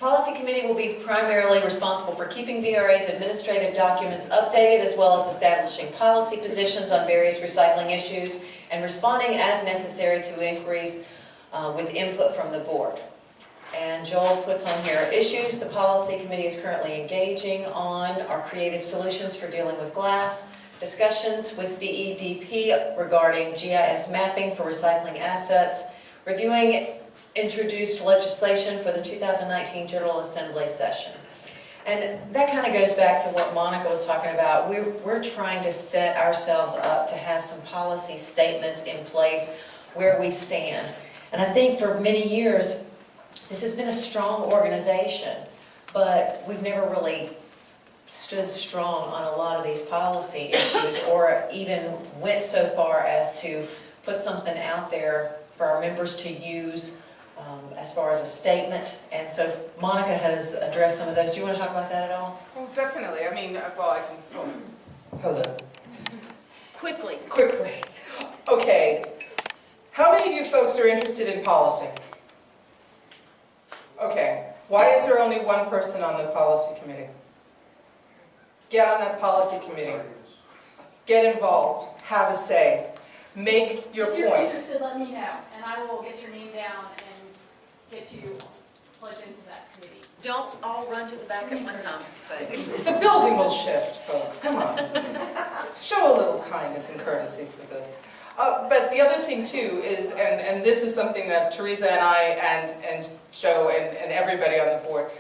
Policy Committee will be primarily responsible for keeping VRA's administrative documents updated, as well as establishing policy positions on various recycling issues and responding as necessary to inquiries with input from the board. And Joel puts on here, issues the Policy Committee is currently engaging on are creative solutions for dealing with glass, discussions with VEDP regarding GIS mapping for recycling assets, reviewing introduced legislation for the 2019 General Assembly session. And that kind of goes back to what Monica was talking about. We're trying to set ourselves up to have some policy statements in place where we stand. And I think for many years, this has been a strong organization, but we've never really stood strong on a lot of these policy issues, or even went so far as to put something out there for our members to use as far as a statement. And so Monica has addressed some of those. Do you want to talk about that at all? Well, definitely. I mean, well, I can... Hold on. Quickly. Okay. How many of you folks are interested in policy? Okay. Why is there only one person on the policy committee? Get on that policy committee. Get involved. Have a say. Make your If you're point. interested, let me know, and I will get your name down and get you plugged into that committee. Don't all run to the back at one time. But The building will shift, folks. Come on. Show a little kindness and courtesy for this. But the other thing too is, and this is something that Teresa and I and Joe and everybody on the board,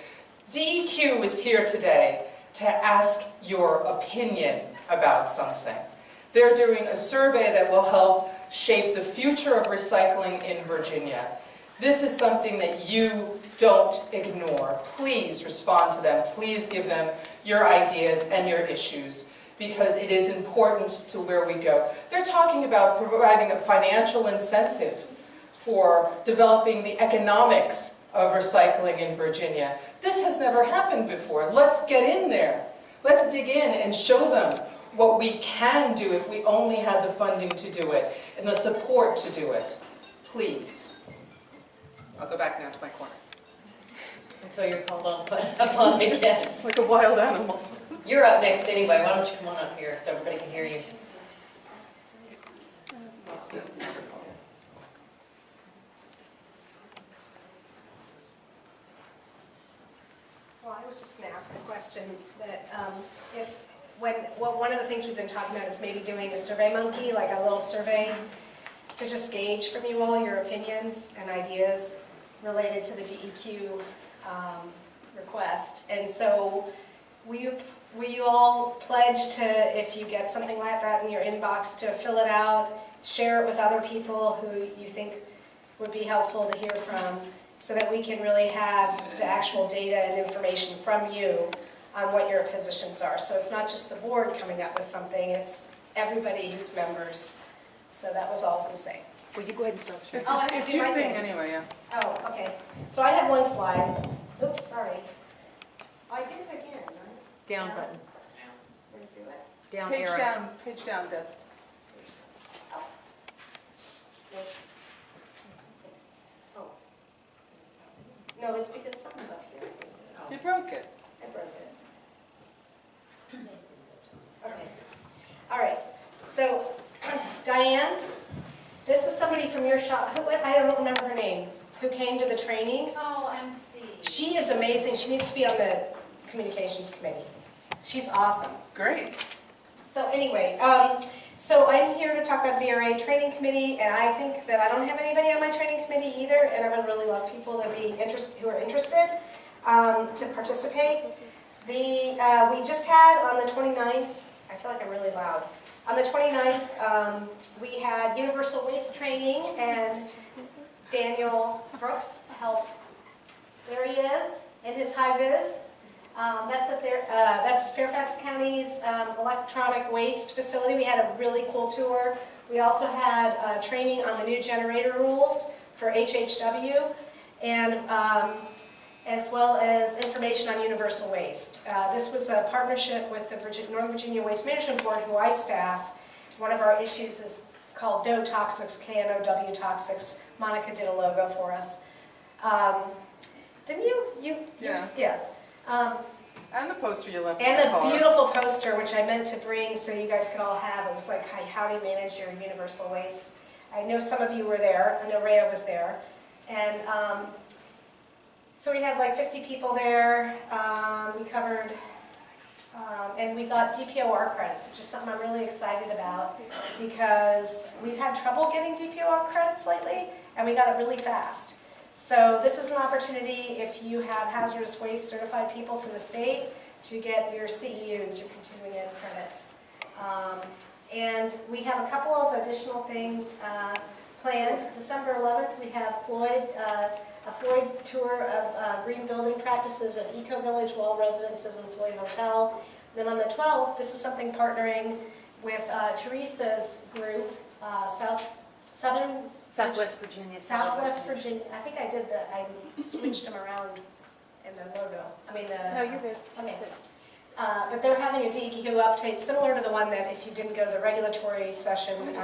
DEQ is here today to ask your opinion about something. They're doing a survey that will help shape the future of recycling in Virginia. This is something that you don't ignore. Please respond to them. Please give them your ideas and your issues, because it is important to where we go. They're talking about providing a financial incentive for developing the economics of recycling in Virginia. This has never happened before. Let's get in there. Let's dig in and show them what we can do if we only had the funding to do it and the support to do it. Please. I'll go back now to my corner. until you're called upon again. Like a wild animal. You're up next anyway. Why don't you come on up here so everybody can hear you? Well, I was just going to ask a question that one of the things we've been talking about is maybe doing a survey monkey, like a little survey to just gauge from you all your opinions and ideas related to the DEQ request. And so will you all pledge to, if you get something like that in your inbox, to fill it out, share it with other people who you think would be helpful to hear from, so that we can really have the actual data and information from you on what your positions are. So it's not just the board coming up with something, it's everybody who's members. So that was all I was going to say. Will you go ahead and start? Sure. Oh, I have to It's do your my thing thing. anyway, yeah. Oh, okay. So I had one slide. Oops, sorry. Oh, I did it again, right? Down button, Did I do it? down Page arrow. down, Deb. Oh. Yes. Oh. No, it's because something's up here. You broke it. I broke it. Okay. All right. So, Diane, this is somebody from your shop. I don't remember her name. Who came to the training? Oh, MC. She is amazing. She needs to be on the communications committee. She's awesome. Great. So anyway, so I'm here to talk about the VRA training committee, and I think that I don't have anybody on my training committee either, and I would really love people to be who are interested to participate. We just had on the 29th, I feel like I'm really loud. On the 29th, we had universal waste training, and Daniel Brooks helped. There he is in his high-vis. That's up there. That's Fairfax County's electronic waste facility. We had a really cool tour. We also had training on the new generator rules for HHW, and as well as information on universal waste. This was a partnership with the Northern Virginia Waste Management Board, who I staff. One of our issues is called No Toxics, KNOW Toxics. Monica did a logo for us. Didn't you Yeah. And the poster you left in And the the car. beautiful poster, which I meant to bring so you guys could all have, it was like, how do you manage your universal waste? I know some of you were there, I know Rhea was there. And so we had like 50 people there, we covered, and we got DPOR credits, which is something I'm really excited about because we've had trouble getting DPOR credits lately, and we got it really fast. So this is an opportunity if you have hazardous waste certified people from the state to get your CEUs, your continuing ed credits. And we have a couple of additional things planned. December 11th, we have a Floyd tour of green building practices at Eco Village, Wall Residences, and Floyd Hotel. Then on the 12th, this is something partnering with Teresa's group, Southwest Virginia. Southwest Virginia. I think I switched them around in the logo. No, you're good. Okay. But they're having a DEQ update similar to the one that if you didn't go to the regulatory session.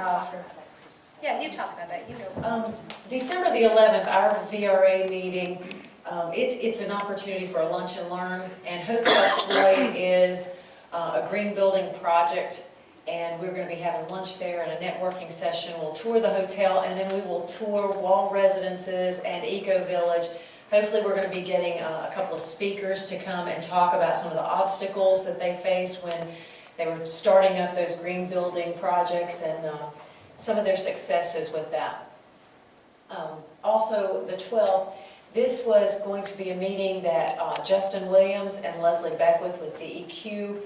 Yeah, you talk about that, you know. December the 11th, our VRA meeting, it's an opportunity for a lunch and learn, and Hotel Floyd is a green building project, and we're going to be having lunch there and a networking session. We'll tour the hotel, and then we will tour Wall Residences and Eco Village. Hopefully we're going to be getting a couple of speakers to come and talk about some of the obstacles that they faced when they were starting up those green building projects and some of their successes with that. Also, the 12th, this was going to be a meeting that Justin Williams and Leslie Beckwith with DEQ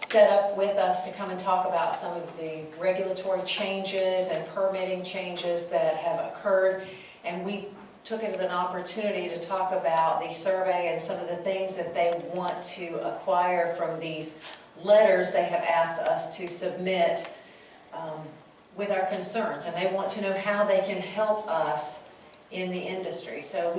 set up with us to come and talk about some of the regulatory changes and permitting changes that have occurred. And we took it as an opportunity to talk about the survey and some of the things that they want to acquire from these letters they have asked us to submit with our concerns, and they want to know how they can help us in the industry. So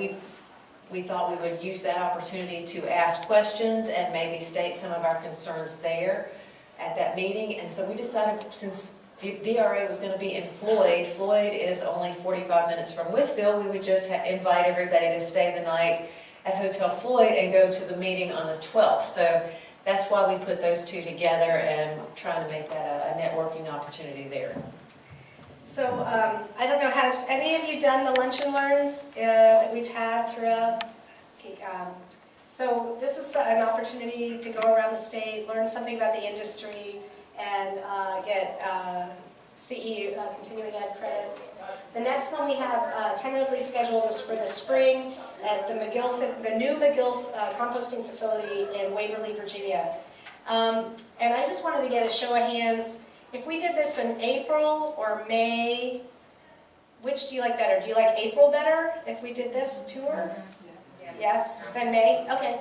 we thought we would use that opportunity to ask questions and maybe state some of our concerns there at that meeting. And so we decided, since VRA was going to be in Floyd is only 45 minutes from Withville, we would just invite everybody to stay the night at Hotel Floyd and go to the meeting on the 12th. So that's why we put those two together and trying to make that a networking opportunity there. So I don't know, have any of you done the lunch and learns that we've had throughout? Okay, so this is an opportunity to go around the state, learn something about the industry, and get CE continuing ed credits. The next one we have tentatively scheduled is for the spring at the new McGill composting facility in Waverly, Virginia. And I just wanted to get a show of hands. If we did this in April or May, which do you like better? Do you like April better if we did this tour? Yes? Then May? Okay.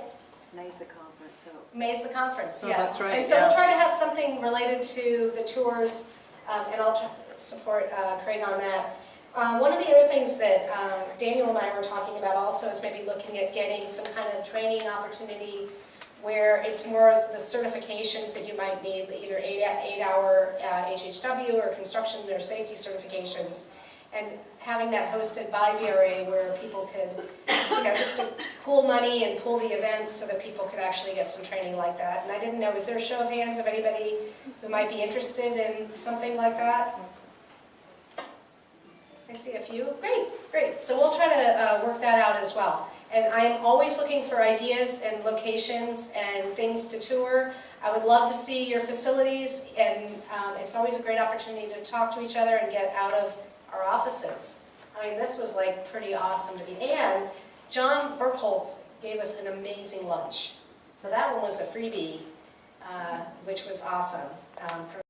May's the conference, so. May's the conference, So yes. that's right, And so yeah. we'll try to have something related to the tours, and I'll support Craig on that. One of the other things that Daniel and I were talking about also is maybe looking at getting some kind of training opportunity where it's more the certifications that you might need, either 8-hour HHW or construction or safety certifications, and having that hosted by VRA where people could, just to pool money and pool the events so that people could actually get some training like that. And I didn't know, is there a show of hands of anybody who might be interested in something like that? I see a few. Great. So we'll try to work that out as well. And I am always looking for ideas and locations and things to tour. I would love to see your facilities, and it's always a great opportunity to talk to each other and get out of our offices. I mean, this was like pretty awesome to be. And John Burkholz gave us an amazing lunch. So that one was a freebie, which was awesome.